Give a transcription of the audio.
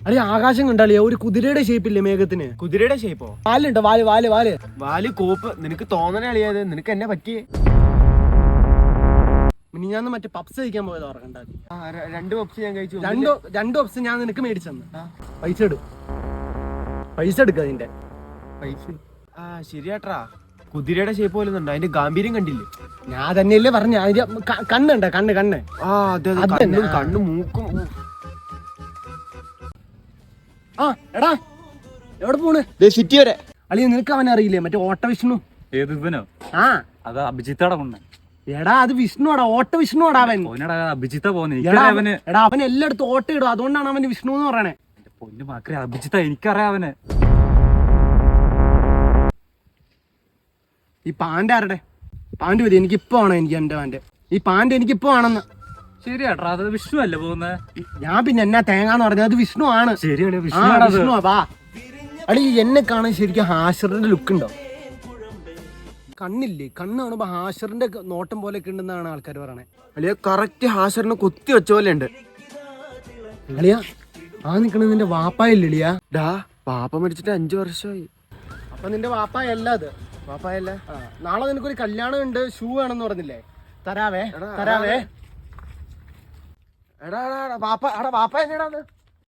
അളി ആകാശം കണ്ടാളിയാ ഒരു കുതിരയുടെ ഷേപ്പില്ലേ മേഘത്തിന്? കുതിരയുടെ ഷേപ്പോ? വാലുണ്ടോ? വാല് വാല് വാല് വാല് കോപ്പ്. നിനക്ക് തോന്നണ അളിയാത്. നിനക്ക് എന്നെ പറ്റിയേ. മിനിഞ്ഞാന്ന് മറ്റേ പപ്സ് കഴിക്കാൻ പോയത് ഓർക്കണ്ട? 2 പപ്സ് ഞാൻ കഴിച്ചു. രണ്ട് പപ്സ് ഞാൻ നിനക്ക് മേടിച്ചെന്ന്. പൈസ എടുക്ക അതിന്റെ പൈസ. ശരിയാട്ടാ. കുതിരയുടെ ഷേപ്പ് പോലെ ഉണ്ട്. അതിന്റെ ഗാംഭീര്യം കണ്ടില്ലേ? ഞാൻ തന്നെയല്ലേ പറഞ്ഞ. അതിന്റെ കണ്ണുണ്ട കണ്ണ്. കണ്ണും മൂക്കും. എടാ എവിടെ പോണ്? സിറ്റി വരെ. അളിയ നിനക്ക് അവനെ അറിയില്ലേ? മറ്റേ ഓട്ട വിഷ്ണു. ഏത് ഇവനോ? അത് അഭിജിത്താടെ കൊണ്ടേ. എടാ അത് വിഷ്ണുവാടാ, ഓട്ട വിഷ്ണുവാടാ അവൻ. അഭിജിത്ത പോന്നെ. എടാ അവൻ എല്ലായിടത്തും ഓട്ട ഇടും, അതുകൊണ്ടാണ് അവന് വിഷ്ണു എന്ന് പറയണേ. പൊന്നു മാക്രി അഭിജിത്ത എനിക്കറിയാം അവനെ. ഈ പാന്റ് ആരുടെ? പാന്റ് മതി എനിക്കിപ്പോ ആണോ? എനിക്ക് എന്റെ പാന്റ്. ഈ പാന്റ് എനിക്കിപ്പോ ആണെന്ന്. ശരിയാട്ടാ, അത് വിഷ്ണു അല്ലേ പോകുന്നത്? ഞാൻ പിന്നെ എന്നാ തേങ്ങാന്ന് പറഞ്ഞത്? അത് വിഷ്ണു ആണ്. ശരിയാണ്, വിഷ്ണു. വാ അടി, എന്നെ കാണാൻ ശരിക്കും ഹാഷറിന്റെ ലുക്ക് ഉണ്ടോ? കണ്ണില്ലേ? കണ്ണ് കാണുമ്പോ ഹാഷറിന്റെ നോട്ടം പോലെ ഒക്കെ ഉണ്ടെന്നാണ് ആൾക്കാർ പറയണേ. അളിയ കറക്റ്റ് ഹാഷറിന് കുത്തി വെച്ച പോലെ ഉണ്ട്. അളിയ നിക്കണത് നിന്റെ വാപ്പായില്ലേ? അളിയാ പാപ്പ മരിച്ചിട്ട് 5 വർഷമായി. അപ്പൊ നിന്റെ വാപ്പായല്ല അത്? പാപ്പായല്ല. നാളെ നിനക്കൊരു കല്യാണം ഉണ്ട്, ഷൂ വേണമെന്ന് പറഞ്ഞില്ലേ? തരാവേ. എടാ പാപ്പ എന്നടാ